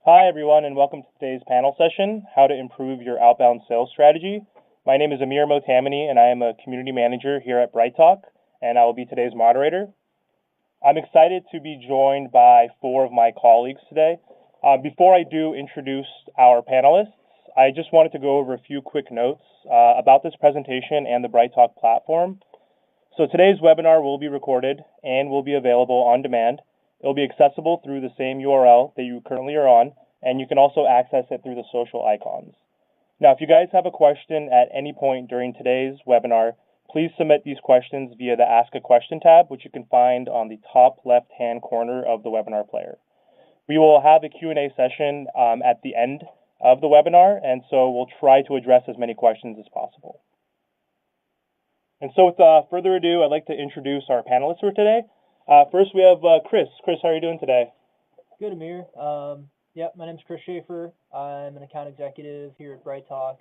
Hi, everyone, and welcome to today's panel session, How to Improve Your Outbound Sales Strategy. My name is Amir Motamani, and I am a community manager here at BrightTALK, and I will be today's moderator. I'm excited to be joined by four of my colleagues today. Before I do introduce our panelists, I just wanted to go over a few quick notes about this presentation and the BrightTALK platform. So today's webinar will be recorded and will be available on demand. It will be accessible through the same URL that you currently are on, and you can also access it through the social icons. Now, if you guys have a question at any point during today's webinar, please submit these questions via the Ask a Question tab, which you can find on the top left-hand corner of the webinar player. We will have a Q&A session at the end of the webinar, and so we'll try to address as many questions as possible. And so with further ado, I'd like to introduce our panelists for today. First, we have Chris. Chris, how are you doing today? Good, Amir. My name's Chris Schaefer. I'm an account executive here at BrightTALK.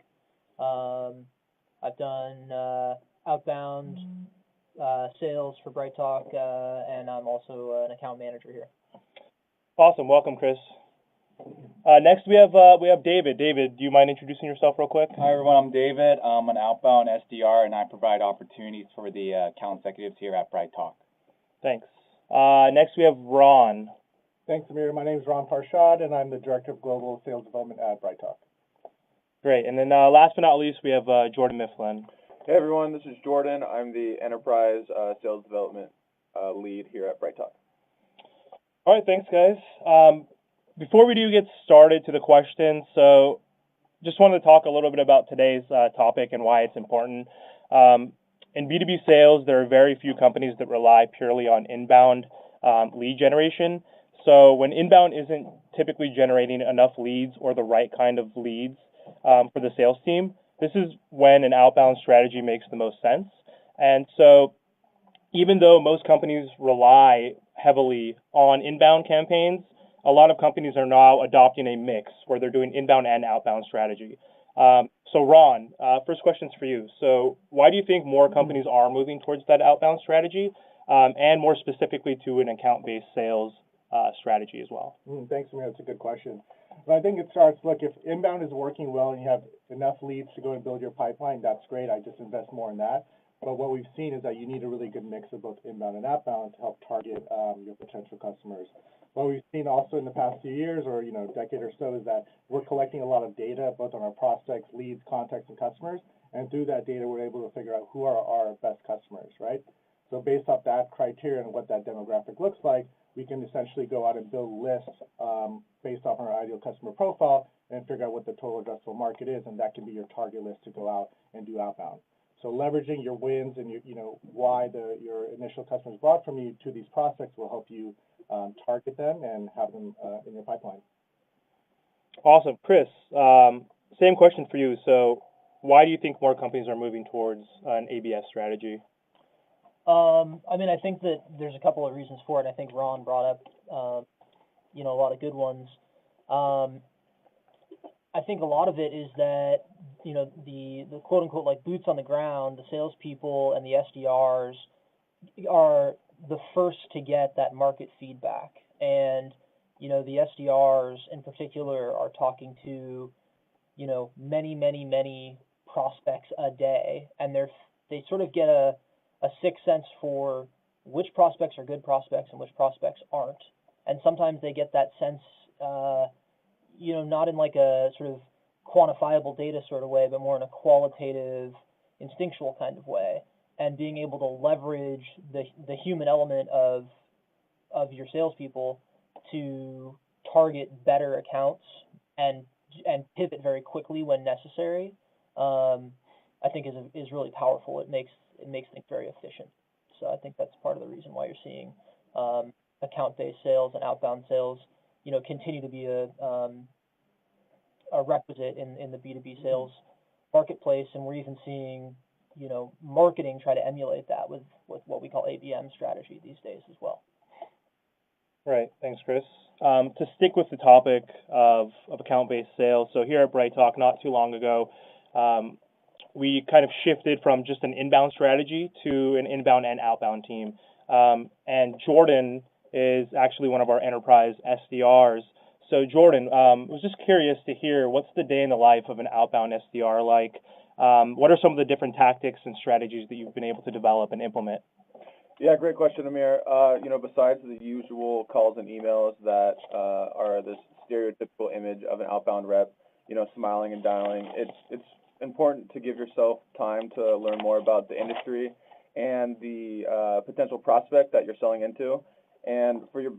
I've done outbound sales for BrightTALK, and I'm also an account manager here. Awesome. Welcome, Chris. Next, we have David. David, do you mind introducing yourself real quick? Hi, everyone. I'm David. I'm an outbound SDR, and I provide opportunities for the account executives here at BrightTALK. Thanks. Next, we have Ron. Thanks, Amir. My name is Ron Parshad, and I'm the Director of Global Sales Development at BrightTALK. Great. And then last but not least, we have Jordan Mifflin. Hey, everyone. This is Jordan. I'm the Enterprise Sales Development Lead here at BrightTALK. All right. Thanks, guys. Before we do get started to the questions, so just wanted to talk a little bit about today's topic and why it's important. In B2B sales, there are very few companies that rely purely on inbound lead generation. So when inbound isn't typically generating enough leads or the right kind of leads for the sales team, this is when an outbound strategy makes the most sense. And so even though most companies rely heavily on inbound campaigns, a lot of companies are now adopting a mix where they're doing inbound and outbound strategy. So Ron, first question's for you. So why do you think more companies are moving towards that outbound strategy, and more specifically to an account-based sales strategy as well? Thanks, Amir. That's a good question. But I think it starts, look, if inbound is working well and you have enough leads to go and build your pipeline, that's great. I just invest more in that. But what we've seen is that you need a really good mix of both inbound and outbound to help target your potential customers. What we've seen also in the past few years or, decade or so is that we're collecting a lot of data both on our prospects, leads, contacts, and customers. And through that data, we're able to figure out who are our best customers, right? So based off that criteria and what that demographic looks like, we can essentially go out and build lists based off our ideal customer profile and figure out what the total addressable market is, and that can be your target list to go out and do outbound. So leveraging your wins and why your initial customers bought from you to these prospects will help you target them and have them in your pipeline. Awesome. Chris, same question for you. So why do you think more companies are moving towards an ABS strategy? I think that there's a couple of reasons for it. I think Ron brought up, a lot of good ones. I think a lot of it is that, the quote unquote like boots on the ground, the salespeople and the SDRs are the first to get that market feedback. And, the SDRs in particular are talking to, many prospects a day. And they sort of get a sixth sense for which prospects are good prospects and which prospects aren't. And sometimes they get that sense, not in like a sort of quantifiable data sort of way, but more in a qualitative, instinctual kind of way. And being able to leverage the human element of your salespeople to target better accounts and pivot very quickly when necessary, I think is really powerful. It makes things very efficient. So I think that's part of the reason why you're seeing account-based sales and outbound sales, continue to be a requisite in the B2B sales marketplace. And we're even seeing, marketing try to emulate that with what we call ABM strategy these days as well. Right. Thanks, Chris. To stick with the topic of account-based sales, so here at BrightTALK not too long ago, we kind of shifted from just an inbound strategy to an inbound and outbound team. And Jordan is actually one of our enterprise SDRs. So Jordan, was just curious to hear what's the day in the life of an outbound SDR like? What are some of the different tactics and strategies that you've been able to develop and implement? Yeah, great question, Amir. Besides the usual calls and emails that are this stereotypical image of an outbound rep, smiling and dialing, it's important to give yourself time to learn more about the industry and the potential prospect that you're selling into. And for your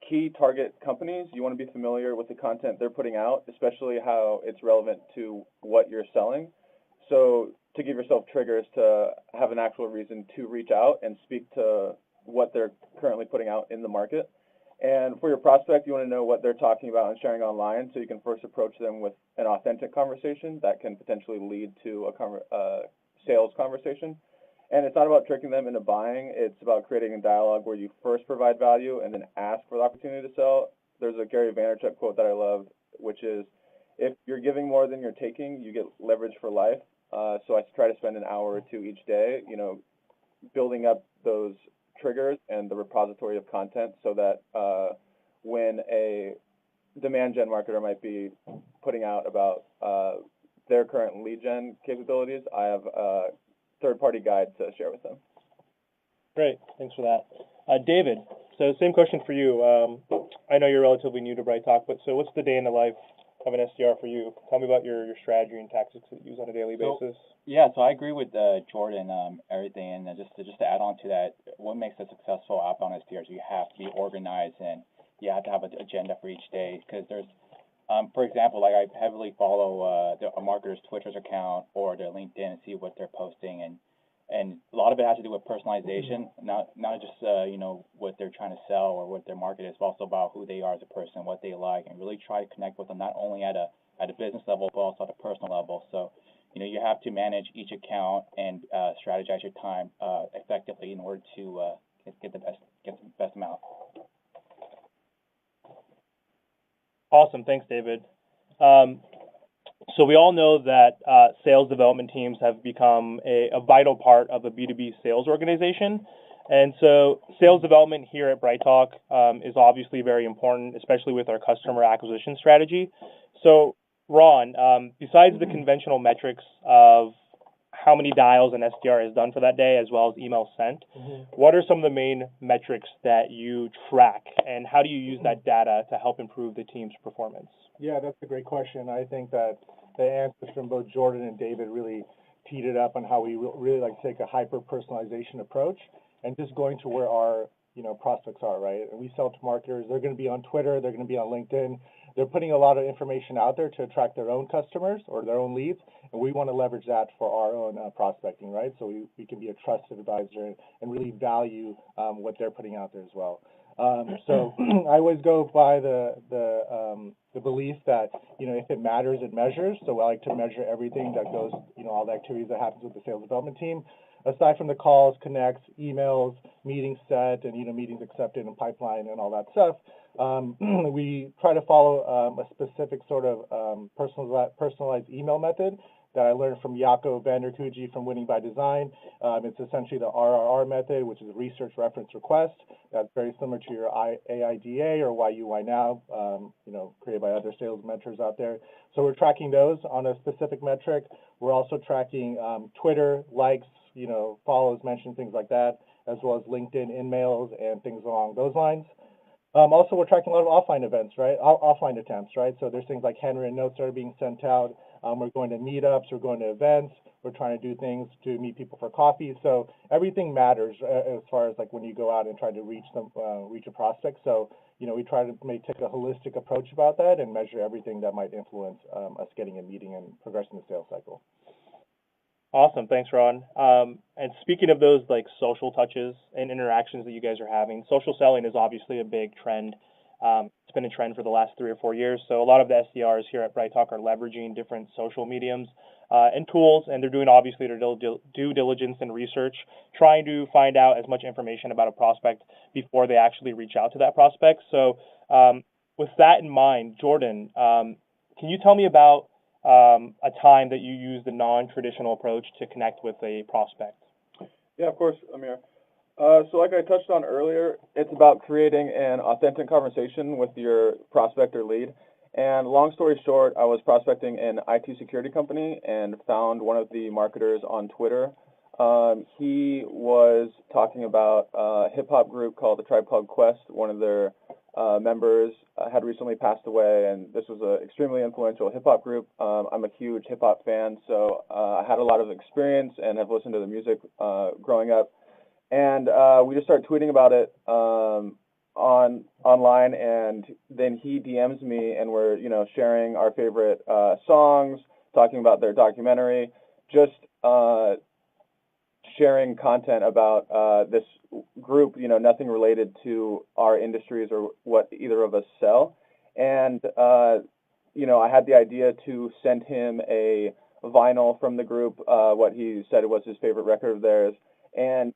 key target companies, you want to be familiar with the content they're putting out, especially how it's relevant to what you're selling. So to give yourself triggers to have an actual reason to reach out and speak to what they're currently putting out in the market. And for your prospect, you want to know what they're talking about and sharing online, so you can first approach them with an authentic conversation that can potentially lead to a sales conversation. And it's not about tricking them into buying. It's about creating a dialogue where you first provide value and then ask for the opportunity to sell. There's a Gary Vaynerchuk quote that I love, which is, if you're giving more than you're taking, you get leverage for life. So I try to spend an hour or two each day, building up those triggers and the repository of content, so that when a demand gen marketer might be putting out about their current lead gen capabilities, I have third-party guide to share with them. Great, thanks for that. David, so same question for you. I know you're relatively new to BrightTALK, but so what's the day in the life of an SDR for you? Tell me about your strategy and tactics that you use on a daily basis. Yeah, so I agree with Jordan, everything, and just to add on to that, what makes a successful outbound SDR is you have to be organized and you have to have an agenda for each day, because there's, for example, like I heavily follow a marketer's Twitter's account or their LinkedIn and see what they're posting, and a lot of it has to do with personalization, not just what they're trying to sell or what their market is, but also about who they are as a person, what they like, and really try to connect with them not only at a business level but also at a personal level. So you have to manage each account and strategize your time effectively in order to get the best amount. Awesome, thanks, David. So we all know that sales development teams have become a vital part of a B2B sales organization. And so sales development here at BrightTALK is obviously very important, especially with our customer acquisition strategy. So Ron, besides the conventional metrics of how many dials an SDR has done for that day, as well as emails sent, what are some of the main metrics that you track, and how do you use that data to help improve the team's performance? Yeah, that's a great question. I think that the answers from both Jordan and David really teed it up on how we really like to take a hyper-personalization approach and just going to where our prospects are, right? And we sell to marketers. They're going to be on Twitter. They're going to be on LinkedIn. They're putting a lot of information out there to attract their own customers or their own leads, and we want to leverage that for our own prospecting, right? So we can be a trusted advisor and really value what they're putting out there as well. So I always go by the belief that if it matters, it measures. So I like to measure everything that goes, all the activities that happens with the sales development team. Aside from the calls, connects, emails, meetings set, and meetings accepted and pipeline and all that stuff, we try to follow a specific sort of personalized email method that I learned from Jaco van der Kuji from Winning by Design. It's essentially the RRR method, which is a research reference request. That's very similar to your AIDA or YUY Now, created by other sales mentors out there. So we're tracking those on a specific metric. We're also tracking Twitter likes, follows, mentions, things like that, as well as LinkedIn in-mails and things along those lines. Also, we're tracking a lot of offline events, right? Offline attempts, right? So there's things like handwritten notes that are being sent out. We're going to meetups. We're going to events. We're trying to do things to meet people for coffee. So everything matters as far as like when you go out and try to reach a prospect. So we try to take a holistic approach about that and measure everything that might influence us getting a meeting and progressing the sales cycle. Awesome, thanks, Ron. And speaking of those like social touches and interactions that you guys are having, social selling is obviously a big trend. It's been a trend for the last 3 or 4 years. So a lot of the SDRs here at BrightTALK are leveraging different social mediums and tools, and they're doing obviously their due diligence and research, trying to find out as much information about a prospect before they actually reach out to that prospect. So with that in mind, Jordan, can you tell me about a time that you used the non-traditional approach to connect with a prospect? Yeah, of course, Amir. So like I touched on earlier, it's about creating an authentic conversation with your prospect or lead. And long story short, I was prospecting an IT security company and found one of the marketers on Twitter. He was talking about a hip hop group called the Tribe Called Quest. One of their members had recently passed away, and this was an extremely influential hip hop group. I'm a huge hip hop fan, so I had a lot of experience and have listened to the music growing up. And we just started tweeting about it online, and then he DMs me, and we're sharing our favorite songs, talking about their documentary, just sharing content about this group, nothing related to our industries or what either of us sell. And I had the idea to send him a vinyl from the group, what he said was his favorite record of theirs. And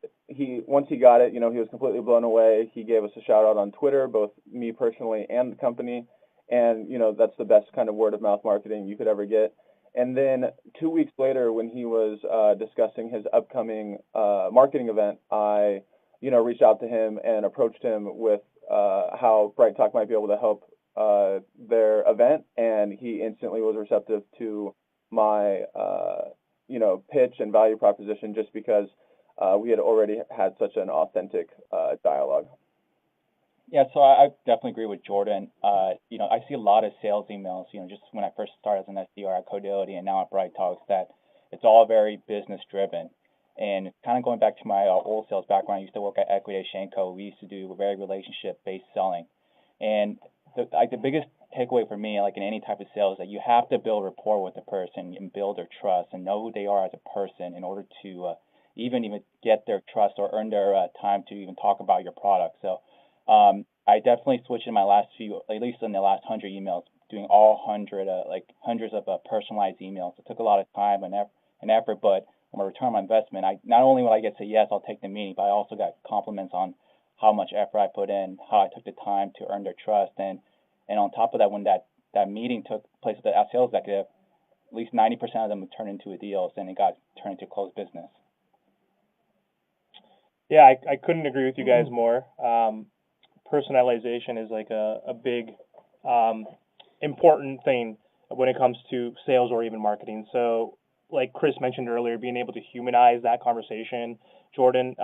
once he got it, he was completely blown away. He gave us a shout out on Twitter, both me personally and the company. And, that's the best kind of word of mouth marketing you could ever get. And then 2 weeks later, when he was discussing his upcoming marketing event, I, reached out to him and approached him with how BrightTALK might be able to help their event. And he instantly was receptive to my, pitch and value proposition, just because we had already had such an authentic dialogue. Yeah, so I definitely agree with Jordan. I see a lot of sales emails, just when I first started as an SDR at Codility and now at BrightTALKs, that it's all very business driven. And kind of going back to my old sales background, I used to work at Equity Exchange Co. We used to do very relationship based selling. And the biggest takeaway for me, like in any type of sales, is that you have to build rapport with the person and build their trust and know who they are as a person in order to even get their trust or earn their time to even talk about your product. So I definitely switched in my last few, at least in the last 100 emails, doing all hundreds of personalized emails. It took a lot of time and effort, but on my return on my investment, not only will I get to say yes, I'll take the meeting, but I also got compliments on how much effort I put in, how I took the time to earn their trust, and on top of that, when that meeting took place with the sales executive, at least 90% of them turned into a deal, and it got turned into closed business. Yeah, I couldn't agree with you guys more. Personalization is like a big important thing when it comes to sales or even marketing. So like Chris mentioned earlier, being able to humanize that conversation, Jordan,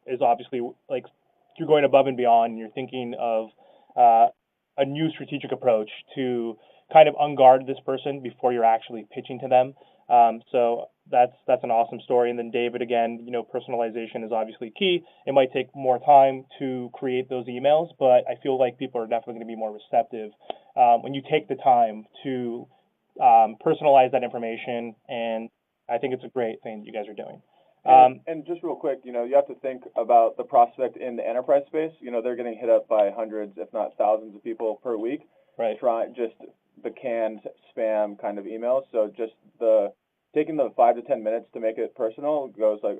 is obviously like you're going above and beyond, and you're thinking of a new strategic approach to kind of unguard this person before you're actually pitching to them. So that's an awesome story. And then David, again, personalization is obviously key. It might take more time to create those emails, but I feel like people are definitely going to be more receptive when you take the time to personalize that information. And I think it's a great thing that you guys are doing. And just real quick, you have to think about the prospect in the enterprise space. They're getting hit up by hundreds, if not thousands of people per week. Right. Just the canned spam kind of emails. So just taking the 5 to 10 minutes to make it personal goes like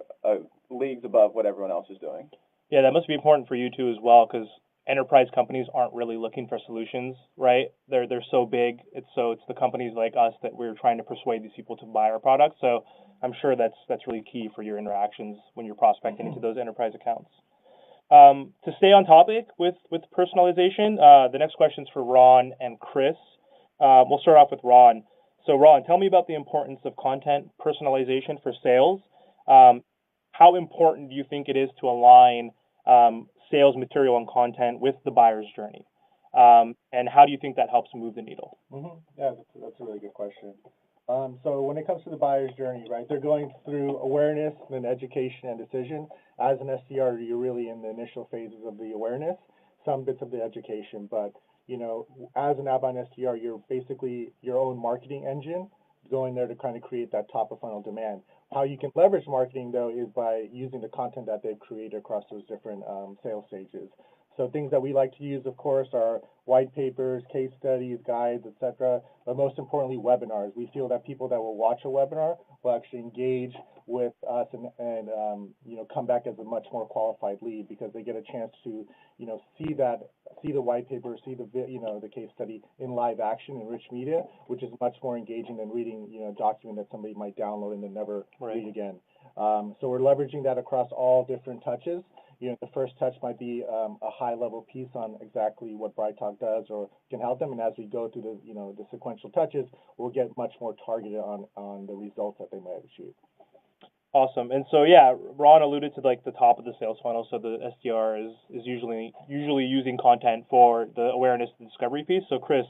leagues above what everyone else is doing. Yeah, that must be important for you too as well, because enterprise companies aren't really looking for solutions, right? They're so big. It's the companies like us that we're trying to persuade these people to buy our products. So I'm sure that's really key for your interactions when you're prospecting into those enterprise accounts. To stay on topic with personalization, the next question's for Ron and Chris. We'll start off with Ron. So Ron, tell me about the importance of content personalization for sales. How important do you think it is to align sales material and content with the buyer's journey? And how do you think that helps move the needle? Yeah, that's a really good question. So when it comes to the buyer's journey, right, they're going through awareness, then education and decision. As an SDR, you're really in the initial phases of the awareness, some bits of the education, but as an outbound SDR, you're basically your own marketing engine going there to kind of create that top of funnel demand. How you can leverage marketing, though, is by using the content that they've created across those different sales stages. So things that we like to use, of course, are white papers, case studies, guides, etc. But most importantly, webinars. We feel that people that will watch a webinar will actually engage with us and come back as a much more qualified lead, because they get a chance to see the white paper, see the case study in live action in rich media, which is much more engaging than reading a document that somebody might download and then never read again. So we're leveraging that across all different touches. you know, the first touch might be a high-level piece on exactly what BrightTALK does or can help them, and as we go through the, you know, the sequential touches, we'll get much more targeted on the results that they might achieve. Awesome. And so, yeah, Ron alluded to like the top of the sales funnel. So the SDR is usually using content for the awareness and discovery piece. So, Chris,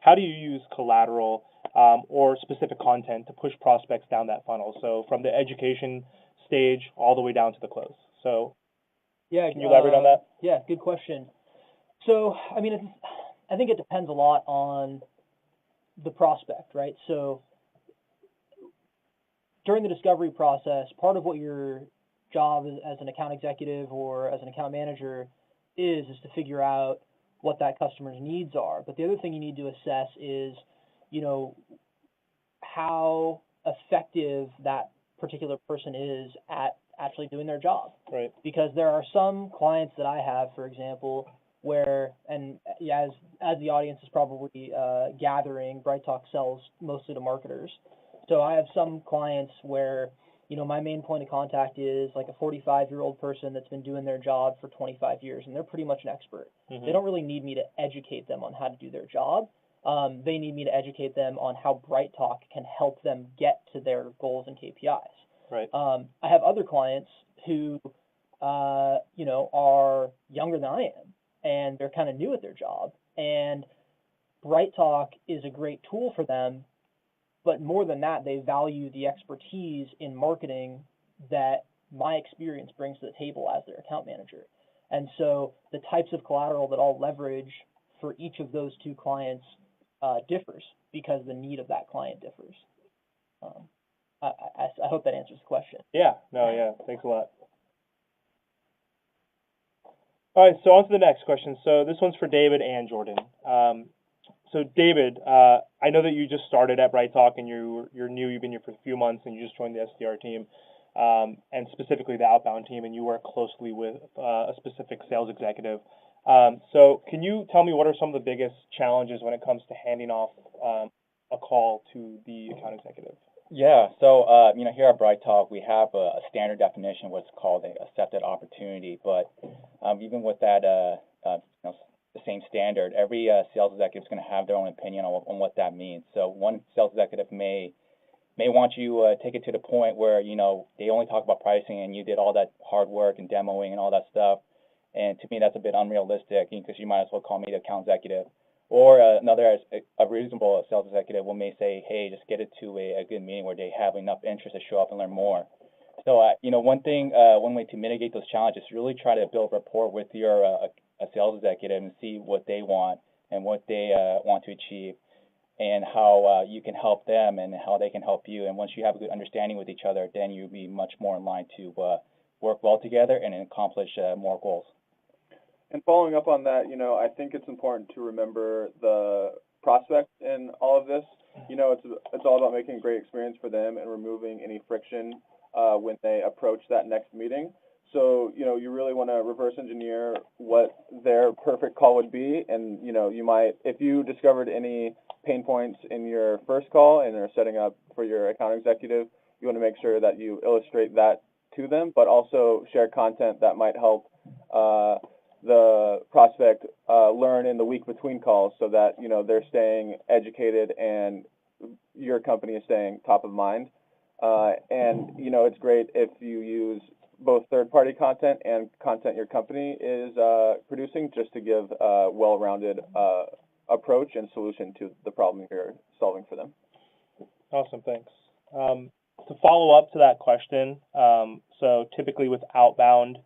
how do you use collateral or specific content to push prospects down that funnel? So from the education stage all the way down to the close. So, Yeah, can you elaborate on that? Yeah, good question. So, I mean, I think it depends a lot on the prospect, right? So during the discovery process, part of what your job as an account executive or as an account manager is to figure out what that customer's needs are. But the other thing you need to assess is, you know, how effective that particular person is at actually doing their job. Right. Because there are some clients that I have, for example, where, and yeah, as the audience is probably gathering, BrightTALK sells mostly to marketers. So I have some clients where, you know, my main point of contact is like a 45-year-old person that's been doing their job for 25 years, and they're pretty much an expert. Mm-hmm. They don't really need me to educate them on how to do their job. They need me to educate them on how BrightTALK can help them get to their goals and KPIs. Right. I have other clients who, you know, are younger than I am, and they're kind of new at their job, and BrightTALK is a great tool for them. But more than that, they value the expertise in marketing that my experience brings to the table as their account manager. And so the types of collateral that I'll leverage for each of those two clients differs because the need of that client differs. I hope that answers the question. Yeah, no, yeah, thanks a lot. All right, so on to the next question. So this one's for David and Jordan. So David, I know that you just started at BrightTALK and you're new. You've been here for a few months and you just joined the SDR team, and specifically the Outbound team, and you work closely with a specific sales executive. So can you tell me what are some of the biggest challenges when it comes to handing off a call to the account executive? Yeah, so you know, here at BrightTALK, we have a standard definition of what's called an accepted opportunity. But even with that, you know, the same standard, every sales executive is going to have their own opinion on what that means. So one sales executive may want you take it to the point where, you know, they only talk about pricing and you did all that hard work and demoing and all that stuff. And to me, that's a bit unrealistic because you might as well call me the account executive. Or another, a reasonable sales executive may say, hey, just get it to a good meeting where they have enough interest to show up and learn more. So, you know, one way to mitigate those challenges is really try to build rapport with your a sales executive and see what they want and what they want to achieve and how you can help them and how they can help you. And once you have a good understanding with each other, then you'll be much more in line to work well together and accomplish more goals. And following up on that, you know, I think it's important to remember the prospect in all of this. You know, it's all about making a great experience for them and removing any friction when they approach that next meeting. So, you know, you really want to reverse engineer what their perfect call would be. And, you know, you might, if you discovered any pain points in your first call and are setting up for your account executive, you want to make sure that you illustrate that to them, but also share content that might help the prospect learn in the week between calls so that, you know, they're staying educated and your company is staying top of mind. And, you know, it's great if you use both third-party content and content your company is producing just to give a well-rounded approach and solution to the problem you're solving for them. Awesome, thanks. To follow up to that question, so typically with outbound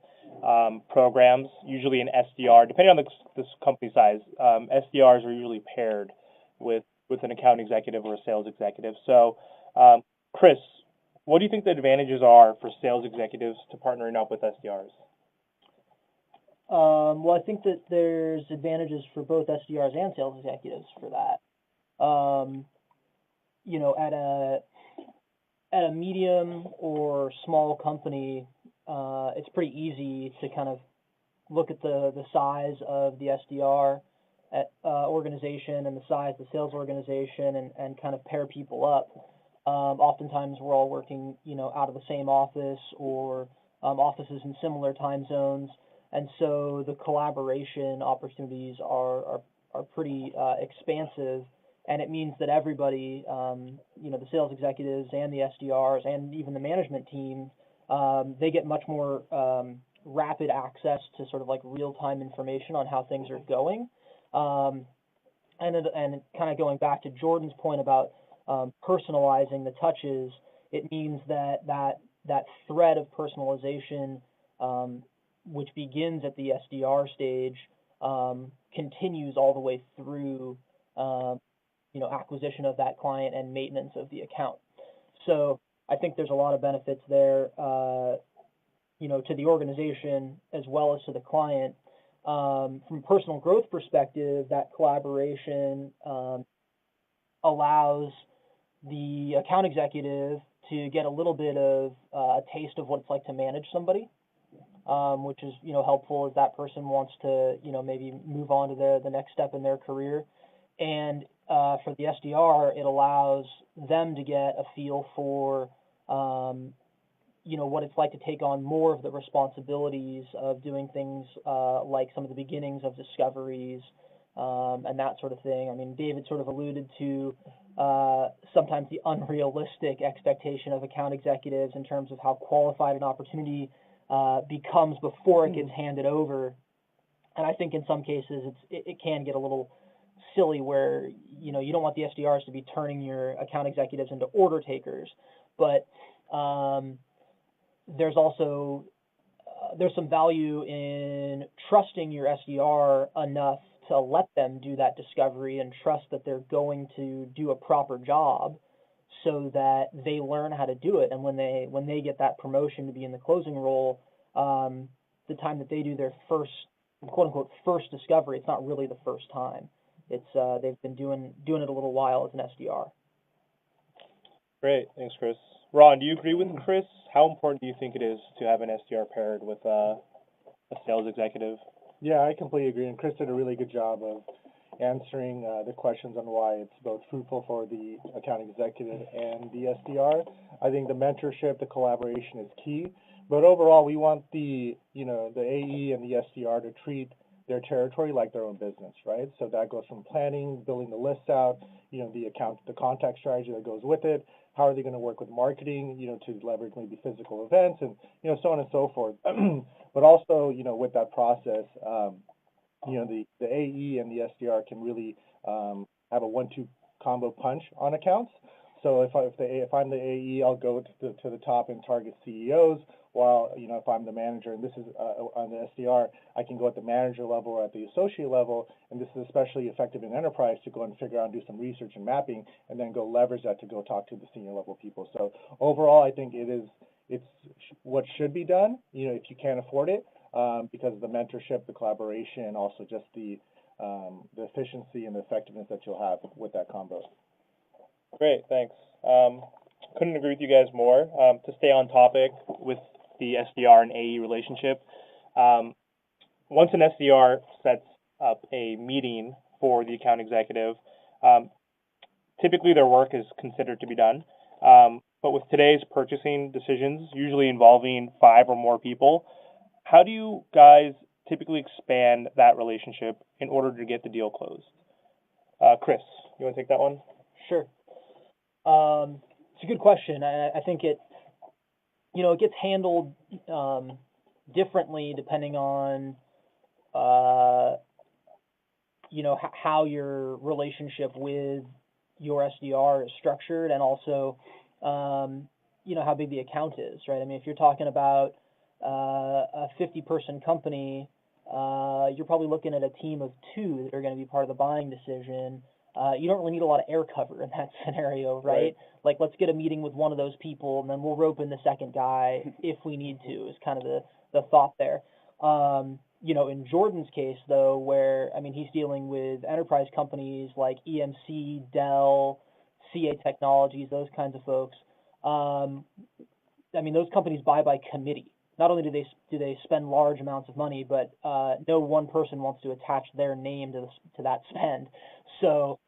programs, usually an SDR, depending on the company size, SDRs are usually paired with an account executive or a sales executive. So, Chris, what do you think the advantages are for sales executives to partnering up with SDRs? Well, I think that there's advantages for both SDRs and sales executives for that. You know, at a medium or small company, it's pretty easy to kind of look at the size of the SDR organization and the size of the sales organization and kind of pair people up. Oftentimes we're all working, you know, out of the same office or offices in similar time zones. And so the collaboration opportunities are pretty expansive, and it means that everybody, the sales executives and the SDRs and even the management team, they get much more rapid access to sort of like real-time information on how things are going. And kind of going back to Jordan's point about personalizing the touches, it means that thread of personalization, which begins at the SDR stage, continues all the way through, acquisition of that client and maintenance of the account. So I think there's a lot of benefits there, to the organization as well as to the client. From a personal growth perspective, that collaboration allows the account executive to get a little bit of a taste of what it's like to manage somebody, which is, helpful as that person wants to, maybe move on to the next step in their career. And for the SDR, it allows them to get a feel for, what it's like to take on more of the responsibilities of doing things like some of the beginnings of discoveries and that sort of thing. I mean, David sort of alluded to sometimes the unrealistic expectation of account executives in terms of how qualified an opportunity becomes before it gets handed over. And I think in some cases it can get a little silly where, you don't want the SDRs to be turning your account executives into order takers. But there's also there's some value in trusting your SDR enough to let them do that discovery and trust that they're going to do a proper job so that they learn how to do it. And when they get that promotion to be in the closing role, the time that they do their first, quote unquote, first discovery, it's not really the first time. It's they've been doing it a little while as an SDR. Great, thanks, Chris. Ron, do you agree with Chris? How important do you think it is to have an SDR paired with a sales executive? Yeah, I completely agree, and Chris did a really good job of answering the questions on why it's both fruitful for the account executive and the SDR. I think the mentorship, the collaboration is key, but overall we want the AE and the SDR to treat their territory like their own business, right? So that goes from planning, building the list out, the contact strategy that goes with it. How are they going to work with marketing, to leverage maybe physical events and, so on and so forth. But also, with that process, the AE and the SDR can really have a 1-2 combo punch on accounts. So if I'm the AE, I'll go to the top and target CEOs, while if I'm the manager, and this is on the SDR, I can go at the manager level or at the associate level, and this is especially effective in enterprise to go and figure out and do some research and mapping, and then go leverage that to go talk to the senior level people. So overall, I think it's what should be done, if you can't afford it, because of the mentorship, the collaboration, and also just the efficiency and the effectiveness that you'll have with that combo. Great, thanks. Couldn't agree with you guys more. To stay on topic with the SDR and AE relationship, once an SDR sets up a meeting for the account executive, typically their work is considered to be done. But with today's purchasing decisions, usually involving 5 or more people, how do you guys typically expand that relationship in order to get the deal closed? Chris, you want to take that one? Sure. It's a good question. I think it gets handled differently depending on how your relationship with your SDR is structured, and also how big the account is, right? I mean, if you're talking about a 50-person company, you're probably looking at a team of 2 that are going to be part of the buying decision. You don't really need a lot of air cover in that scenario, right? Like, let's get a meeting with one of those people, and then we'll rope in the second guy if we need to, is kind of the thought there. In Jordan's case, though, where, I mean, he's dealing with enterprise companies like EMC, Dell, CA Technologies, those kinds of folks. I mean, those companies buy by committee. Not only do they spend large amounts of money, but no one person wants to attach their name to that spend. So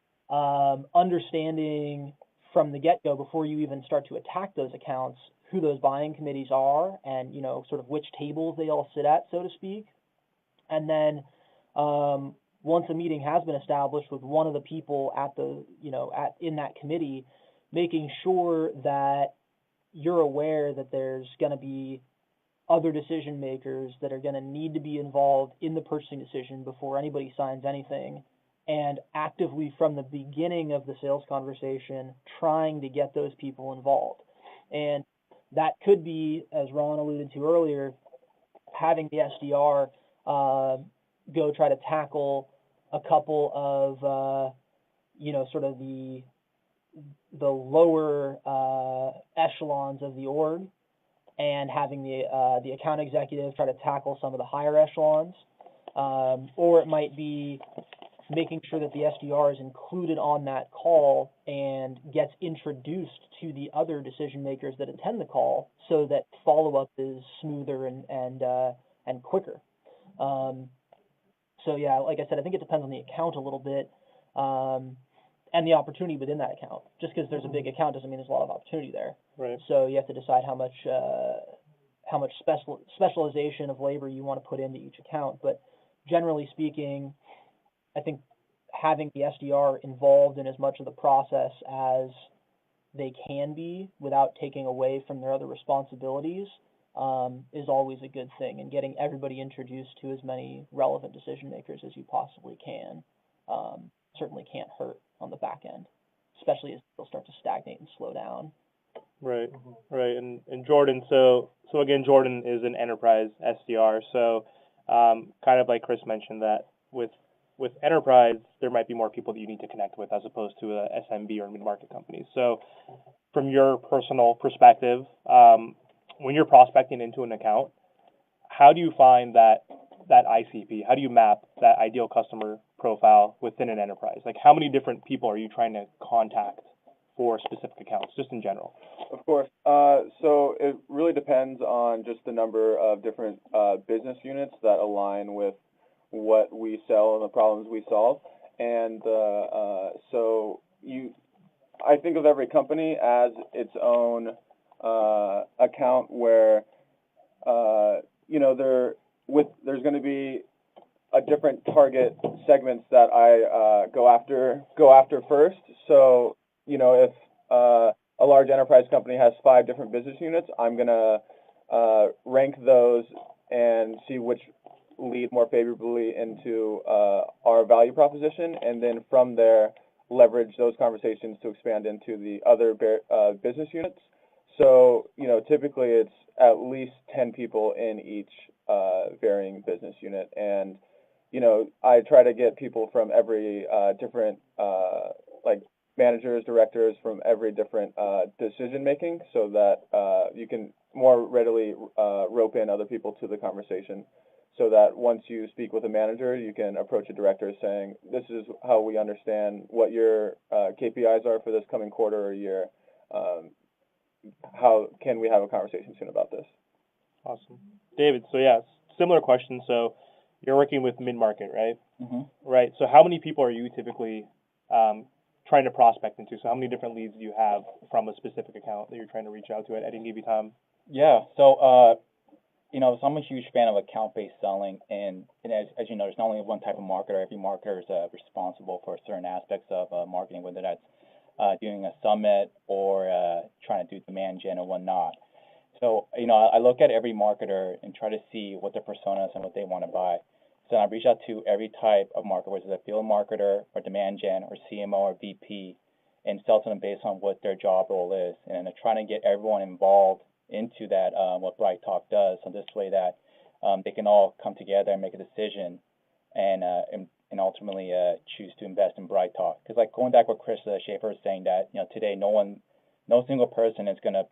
understanding from the get-go, before you even start to attack those accounts, who those buying committees are and, sort of which tables they all sit at, so to speak, And then once a meeting has been established with one of the people at the, in that committee, making sure that you're aware that there's going to be other decision makers that are going to need to be involved in the purchasing decision before anybody signs anything, and actively from the beginning of the sales conversation trying to get those people involved. And that could be, as Ron alluded to earlier, having the SDR go try to tackle a couple of sort of the lower echelons of the org, and having the account executive try to tackle some of the higher echelons, or it might be making sure that the SDR is included on that call and gets introduced to the other decision makers that attend the call, so that follow-up is smoother and quicker. So yeah, like I said, I think it depends on the account a little bit, and the opportunity within that account. Just because there's a big account doesn't mean there's a lot of opportunity there. Right. So you have to decide how much specialization of labor you want to put into each account. But generally speaking, I think having the SDR involved in as much of the process as they can be without taking away from their other responsibilities is always a good thing, and getting everybody introduced to as many relevant decision makers as you possibly can certainly can't hurt on the back end, especially as they'll start to stagnate and slow down. Right, right. And Jordan, so again, Jordan is an enterprise SDR. So kind of like Chris mentioned, that with enterprise, there might be more people that you need to connect with as opposed to a SMB or mid-market company. So from your personal perspective, when you're prospecting into an account, how do you find that ICP? How do you map that ideal customer profile within an enterprise? Like, how many different people are you trying to contact for specific accounts, just in general? Of course. So it really depends on just the number of different business units that align with what we sell and the problems we solve. And I think of every company as its own account where there's going to be a different target segments that I go after first. So if a large enterprise company has 5 different business units, I'm going to rank those and see which lead more favorably into our value proposition, and then from there leverage those conversations to expand into the other business units. So typically it's at least 10 people in each varying business unit, and I try to get people from every different like managers, directors from every different decision making, so that you can more readily rope in other people to the conversation, so that once you speak with a manager, you can approach a director saying, this is how we understand what your KPIs are for this coming quarter or year. How can we have a conversation soon about this? Awesome. David, so yeah, similar question. So you're working with mid-market, right? Mm-hmm. Right. So how many people are you typically trying to prospect into? So how many different leads do you have from a specific account that you're trying to reach out to at any given time? Yeah. So so I'm a huge fan of account-based selling, and as you know, there's not only one type of marketer. Every marketer is responsible for certain aspects of marketing, whether that's doing a summit or trying to do demand gen or whatnot. So, I look at every marketer and try to see what their persona is and what they want to buy. So I reach out to every type of marketer, whether it's a field marketer or demand gen or CMO or VP, and sell to them based on what their job role is. And I'm trying to get everyone involved into that, what BrightTALK does, so this way that they can all come together and make a decision and ultimately choose to invest in BrightTALK. Because like going back what Chris Schaefer was saying, that today no single person is going to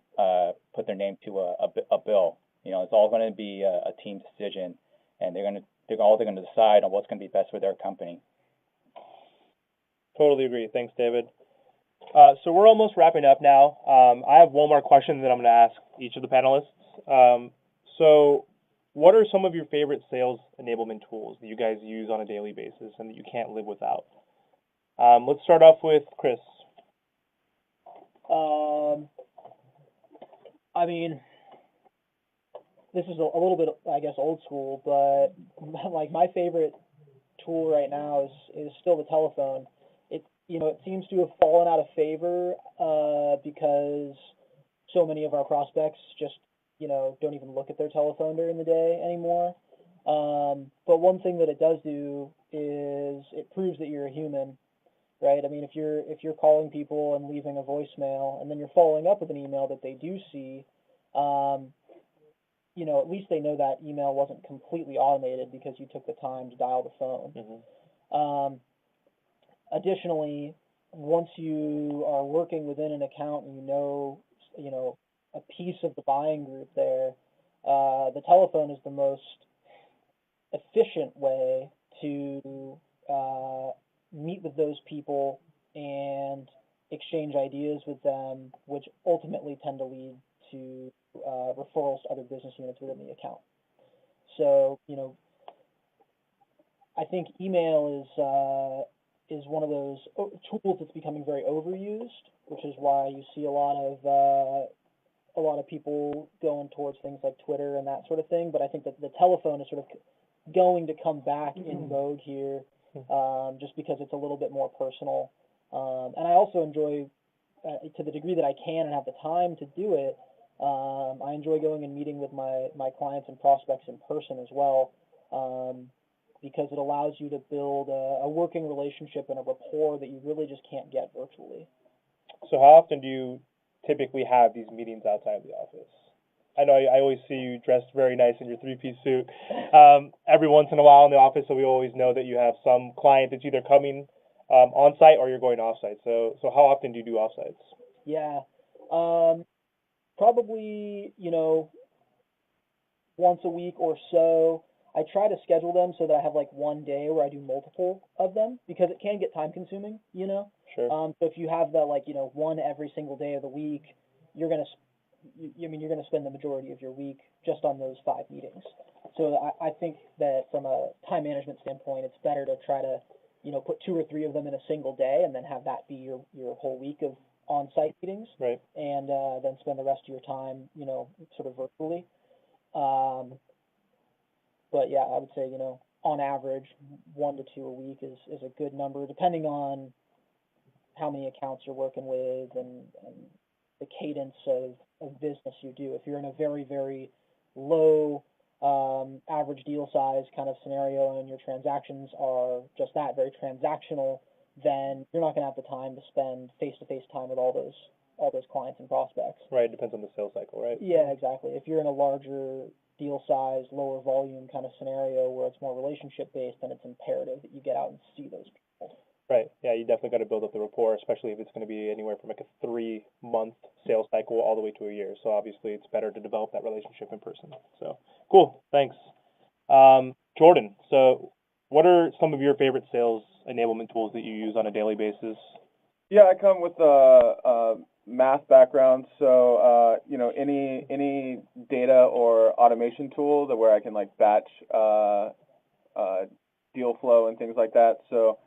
put their name to a bill. It's all going to be a team decision, and they're going to decide on what's going to be best for their company. Totally agree. Thanks, David. So we're almost wrapping up now. I have one more question that I'm going to ask each of the panelists. So what are some of your favorite sales enablement tools that you guys use on a daily basis and that you can't live without? Let's start off with Chris. this is a little bit, I guess, old school, but like my favorite tool right now is still the telephone. It seems to have fallen out of favor because so many of our prospects just don't even look at their telephone during the day anymore. But one thing that it does do is it proves that you're a human, right? I mean, if you're calling people and leaving a voicemail and then you're following up with an email that they do see, at least they know that email wasn't completely automated because you took the time to dial the phone. Mm-hmm. Additionally, once you are working within an account and you know a piece of the buying group there, the telephone is the most efficient way to meet with those people and exchange ideas with them, which ultimately tend to lead to referrals to other business units within the account. So, I think email is one of those tools that's becoming very overused, which is why you see a lot of people going towards things like Twitter and that sort of thing. But I think that the telephone is sort of going to come back in vogue here, just because it's a little bit more personal. And I also enjoy, to the degree that I can and have the time to do it, I enjoy going and meeting with my clients and prospects in person as well, because it allows you to build a working relationship and a rapport that you really just can't get virtually. So how often do you typically have these meetings outside the office? I know I always see you dressed very nice in your three-piece suit. Every once in a while in the office, so we always know that you have some client that's either coming on-site or you're going off-site. So how often do you do off-sites? Yeah. Probably, once a week or so. I try to schedule them so that I have like one day where I do multiple of them, because it can get time consuming, Sure. So if you have that one every single day of the week, you're gonna spend the majority of your week just on those 5 meetings. So I think that from a time management standpoint, it's better to try to, put 2 or 3 of them in a single day and then have that be your whole week of on-site meetings. Right. And then spend the rest of your time, sort of virtually. But yeah, I would say, on average, 1 to 2 a week is a good number, depending on how many accounts you're working with and the cadence of business you do. If you're in a very, very low average deal size kind of scenario and your transactions are just that, very transactional, then you're not going to have the time to spend face-to-face time with all those clients and prospects. Right, it depends on the sales cycle, right? Yeah, exactly. If you're in a larger deal size, lower volume kind of scenario where it's more relationship based, then it's imperative that you get out and see those people. Right. Yeah, you definitely got to build up the rapport, especially if it's going to be anywhere from like a 3-month sales cycle all the way to a year. So obviously it's better to develop that relationship in person. So cool. Thanks. Jordan, so what are some of your favorite sales enablement tools that you use on a daily basis? Yeah, I come with a math background, so any data or automation tool where I can like batch deal flow and things like that. So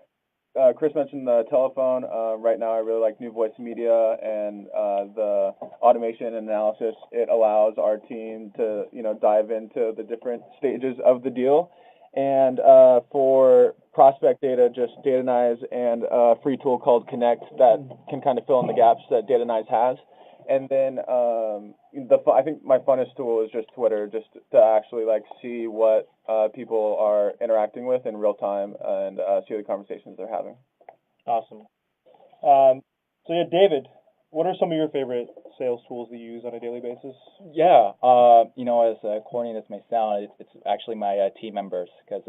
Chris mentioned the telephone. Right now, I really like New Voice Media and the automation and analysis. It allows our team to dive into the different stages of the deal. And for prospect data, just Datanyze and a free tool called Connect that can kind of fill in the gaps that Datanyze has. And then I think my funnest tool is just Twitter, just to actually like see what people are interacting with in real time and see the conversations they're having. Awesome. So yeah, David, what are some of your favorite sales tools that you use on a daily basis? Yeah, as corny as may sound, it's actually my team members, because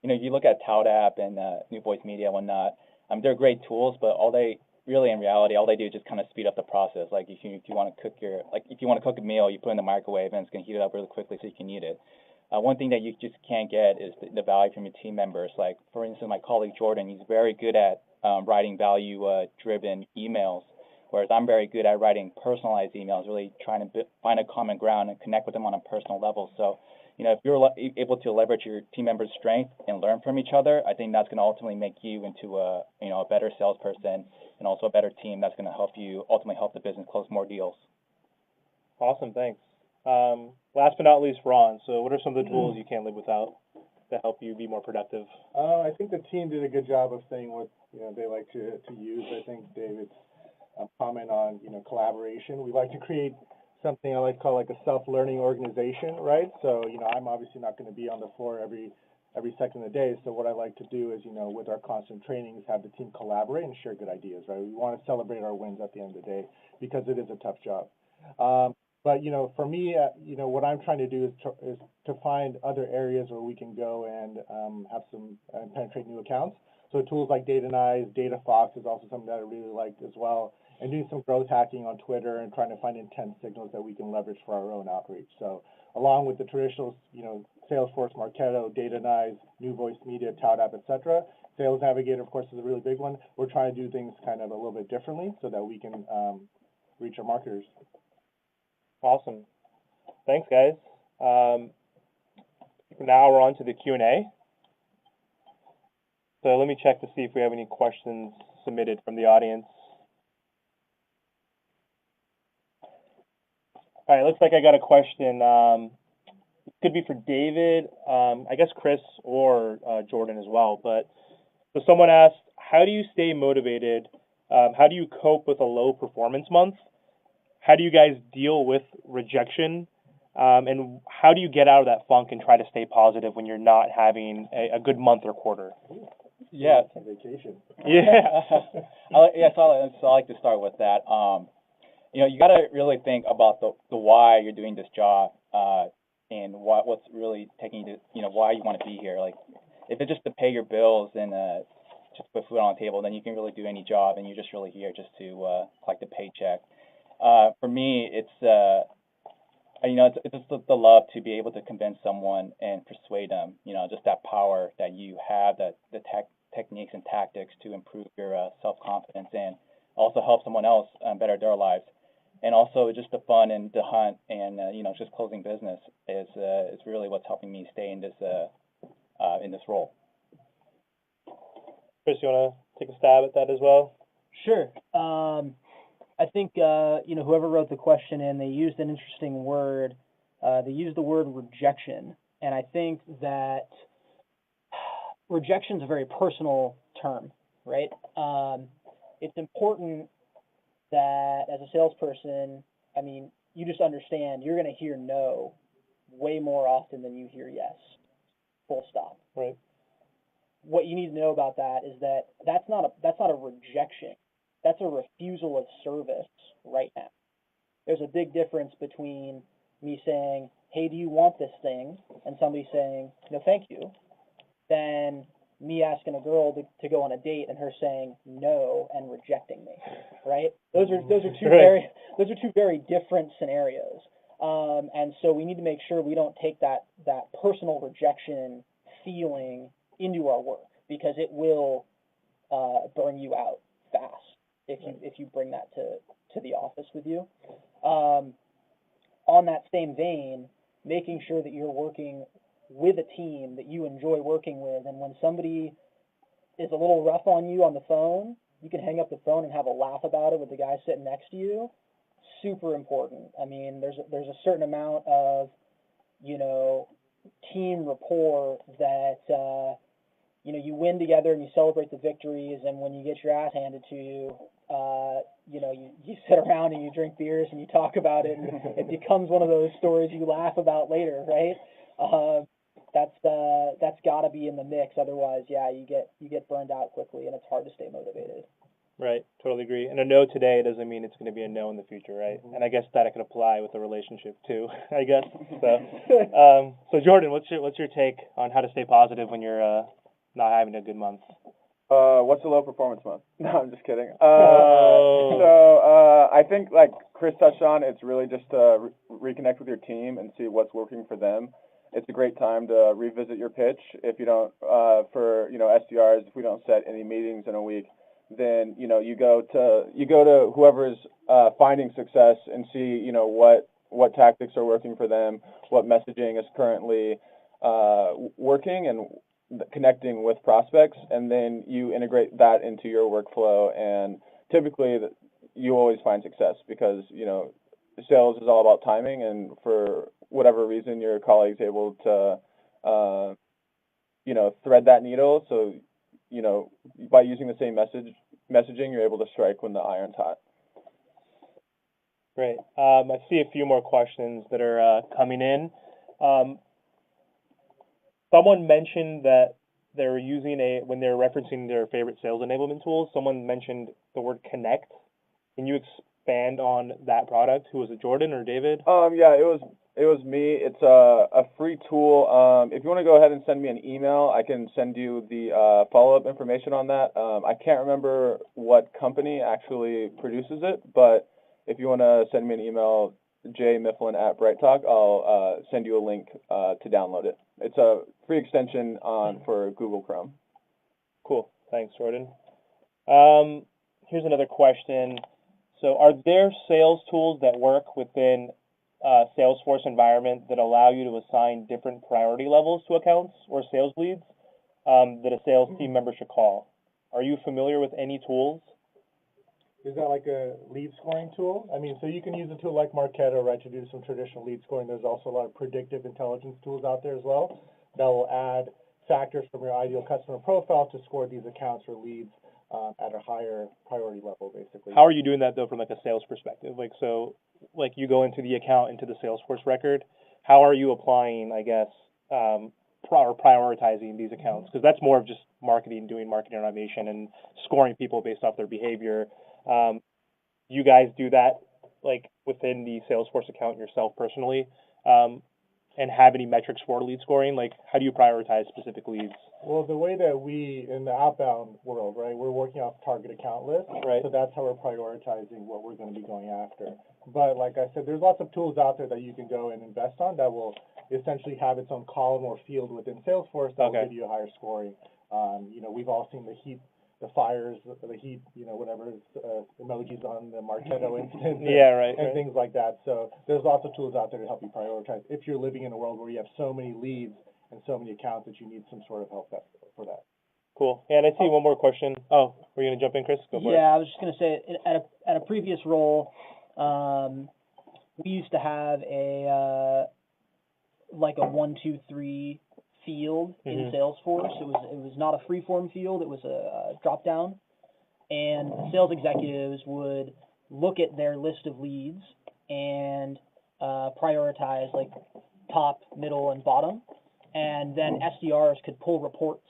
you look at ToutApp and New Voice Media and whatnot. They're great tools, but in reality, all they do is just kind of speed up the process. Like if you want to cook a meal, you put it in the microwave and it's going to heat it up really quickly so you can eat it. One thing that you just can't get is the value from your team members. Like for instance, my colleague Jordan, he's very good at writing value-driven emails, whereas I'm very good at writing personalized emails, really trying to find a common ground and connect with them on a personal level. So, if you're able to leverage your team members' strength and learn from each other, I think that's going to ultimately make you into a better salesperson and also a better team that's going to ultimately help the business close more deals. Awesome, thanks. Last but not least, Ron. So what are some of the tools you can't live without to help you be more productive? I think the team did a good job of saying what they like to use. I think David's comment on collaboration. We like to create something I like to call like a self-learning organization, right? So I'm obviously not going to be on the floor every second of the day. So what I like to do is with our constant trainings, have the team collaborate and share good ideas, right? We want to celebrate our wins at the end of the day because it is a tough job. But for me, what I'm trying to do is to find other areas where we can go and have some penetrate new accounts. So tools like Datanize, Data Fox is also something that I really like as well, and doing some growth hacking on Twitter and trying to find intent signals that we can leverage for our own outreach. So along with the traditional, Salesforce, Marketo, Datanize, New Voice Media, Tout App, etc. Sales Navigator, of course, is a really big one. We're trying to do things kind of a little bit differently so that we can reach our marketers. Awesome. Thanks, guys. Now we're on to the Q&A. So let me check to see if we have any questions submitted from the audience. All right, looks like I got a question. It could be for David, I guess Chris or Jordan as well. But so someone asked, how do you stay motivated? How do you cope with a low performance month? How do you guys deal with rejection? And how do you get out of that funk and try to stay positive when you're not having a good month or quarter? Yeah. Vacation. Yeah. So I like to start with that. You got to really think about the why you're doing this job, and what's really taking you to, why you want to be here. Like, if it's just to pay your bills and just put food on the table, then you can really do any job, and you're just really here just to collect a paycheck. For me, it's just the love to be able to convince someone and persuade them. Just that power that you have, the techniques and tactics to improve your self-confidence and also help someone else better their lives. And also just the fun and the hunt and just closing business is really what's helping me stay in this role. Chris, you want to take a stab at that as well? Sure. I think whoever wrote the question in, they used an interesting word. They used the word rejection, and I think that rejection is a very personal term, right? It's important that as a salesperson, you just understand you're going to hear no way more often than you hear yes. Full stop. Right. What you need to know about that is that that's not a rejection. That's a refusal of service right now. There's a big difference between me saying, hey, do you want this thing? And somebody saying, no, thank you, than me asking a girl to go on a date and her saying no and rejecting me, right? Those are two very different scenarios. And so we need to make sure we don't take that personal rejection feeling into our work, because it will burn you out fast if you bring that to the office with you. On that same vein, making sure that you're working with a team that you enjoy working with, and when somebody is a little rough on you on the phone, you can hang up the phone and have a laugh about it with the guy sitting next to you. Super important. There's a certain amount of team rapport that you win together and you celebrate the victories, and when you get your ass handed to you, you sit around and you drink beers and you talk about it, and it becomes one of those stories you laugh about later, right? That's got to be in the mix. Otherwise, you get burned out quickly, and it's hard to stay motivated. Right, totally agree. And a no today doesn't mean it's going to be a no in the future, right? And I guess that can apply with a relationship too, I guess. So Jordan, what's your take on how to stay positive when you're not having a good month? What's a low performance month? No, I'm just kidding. So I think, like Chris touched on, it's really just to reconnect with your team and see what's working for them. It's a great time to revisit your pitch. If you don't, for SDRs, if we don't set any meetings in a week, then you go to whoever's finding success and see what tactics are working for them, what messaging is currently working, and connecting with prospects, and then you integrate that into your workflow, and typically you always find success because sales is all about timing, and for whatever reason, your colleague's able to, thread that needle. So, by using the same messaging, you're able to strike when the iron's hot. Great. I see a few more questions that are coming in. Someone mentioned that they were using when they were referencing their favorite sales enablement tools, someone mentioned the word connect. Can you expand on that product? Who was it, Jordan or David? Yeah, it was me. It's a free tool. If you want to go ahead and send me an email, I can send you the follow-up information on that. I can't remember what company actually produces it, but if you want to send me an email, jmifflin@BrightTALK, I'll send you a link to download it. It's a free extension for Google Chrome. Cool. Thanks, Jordan. Here's another question. So are there sales tools that work within Salesforce environment that allow you to assign different priority levels to accounts or sales leads that a sales team member should call? Are you familiar with any tools? Is that like a lead scoring tool? I mean, so you can use a tool like Marketo, right, to do some traditional lead scoring. There's also a lot of predictive intelligence tools out there as well that will add factors from your ideal customer profile to score these accounts or leads at a higher priority level, basically. How are you doing that, though, from like a sales perspective? Like you go into the account, into the Salesforce record, how are you applying, I guess, or prioritizing these accounts? Because that's more of just marketing, doing marketing automation and scoring people based off their behavior. You guys do that like within the Salesforce account yourself personally, and have any metrics for lead scoring? Like, how do you prioritize specific leads? Well, the way that we, in the outbound world, right, we're working off target account lists, Right. So that's how we're prioritizing what we're going to be going after. But like I said, there's lots of tools out there that you can go and invest on that will essentially have its own column or field within Salesforce that will give you a higher scoring. We've all seen the heat, the fires, the heat, whatever emojis on the Marketo instance. And things like that. So there's lots of tools out there to help you prioritize if you're living in a world where you have so many leads and so many accounts that you need some sort of help for that. Cool. And I see one more question. Oh, were you going to jump in, Chris? Go for it. Yeah, I was just going to say, at a previous role, we used to have a 1, 2, 3 field in Salesforce. It was not a free-form field. It was a drop-down. And sales executives would look at their list of leads and prioritize like top, middle, and bottom. And then SDRs could pull reports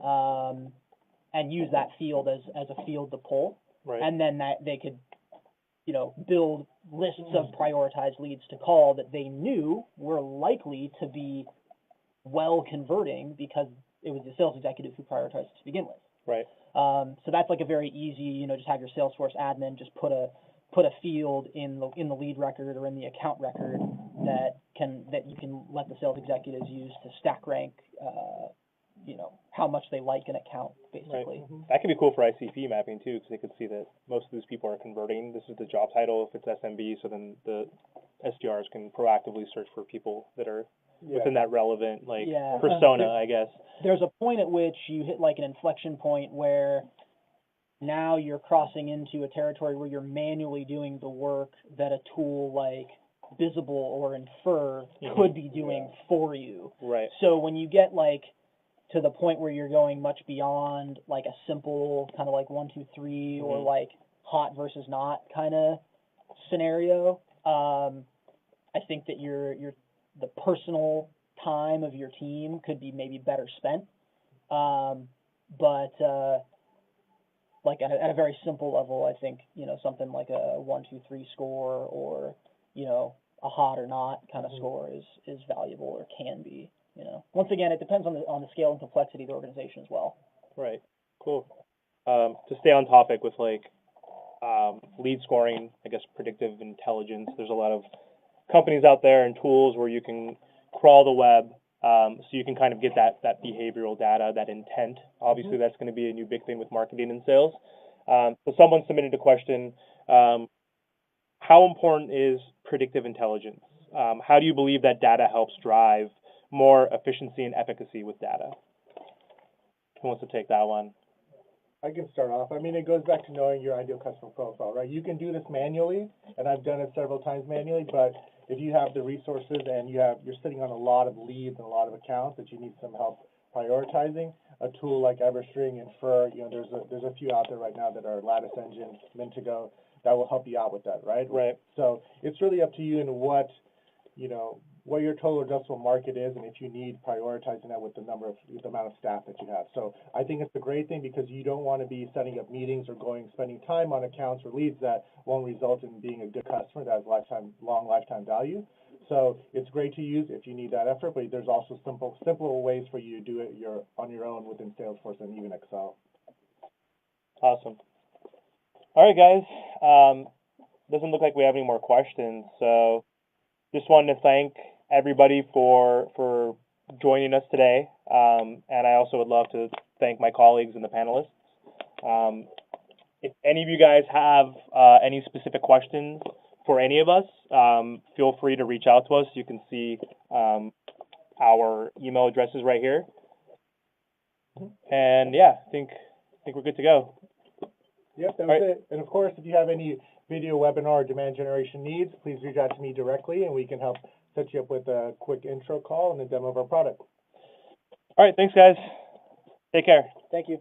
and use that field as a field to pull. Right. And then they could, build lists of prioritized leads to call that they knew were likely to be well converting because it was the sales executive who prioritized to begin with. Right. So that's like a very easy, just have your Salesforce admin just put a field in the lead record or in the account record that you can let the sales executives use to stack rank, how much they like an account, basically. Right. That could be cool for ICP mapping too, because they could see that most of these people are converting. This is the job title if it's SMB, so then the SDRs can proactively search for people that are within that relevant persona, I guess. There's a point at which you hit like an inflection point where now you're crossing into a territory where you're manually doing the work that a tool like Visible or Infer could be doing for you. Right. So when you get like to the point where you're going much beyond like a simple kind of like 1, 2, 3 or like hot versus not kind of scenario, I think that the personal time of your team could be maybe better spent. But like at a very simple level, I think, something like a 1, 2, 3 score or, a hot or not kind of score is valuable or can be, Once again, it depends on the scale and complexity of the organization as well. Right. Cool. To stay on topic with lead scoring, I guess predictive intelligence, there's a lot of companies out there and tools where you can crawl the web, so you can kind of get that behavioral data, that intent. Obviously, that's going to be a new big thing with marketing and sales. So someone submitted a question, how important is predictive intelligence? How do you believe that data helps drive more efficiency and efficacy with data? Who wants to take that one? I can start off. I mean, it goes back to knowing your ideal customer profile, right? You can do this manually, and I've done it several times manually, but if you have the resources and you're sitting on a lot of leads and a lot of accounts that you need some help prioritizing, a tool like EverString, Infer, there's a few out there right now that are Lattice Engine, Mintigo, that will help you out with that, right? Right. So it's really up to you and what your total addressable market is, and if you need prioritizing that with the amount of staff that you have. So I think it's a great thing because you don't want to be setting up meetings or spending time on accounts or leads that won't result in being a good customer that has long lifetime value. So it's great to use if you need that effort, but there's also simpler ways for you to do it on your own within Salesforce and even Excel. Awesome. All right, guys. Doesn't look like we have any more questions, so just wanted to thank everybody for joining us today, and I also would love to thank my colleagues and the panelists. If any of you guys have any specific questions for any of us, feel free to reach out to us. You can see our email addresses right here. And yeah, I think we're good to go. Yep, that was it. And of course, if you have any video, webinar, or demand generation needs, please reach out to me directly, and we can help set you up with a quick intro call and a demo of our product. All right, thanks, guys. Take care. Thank you.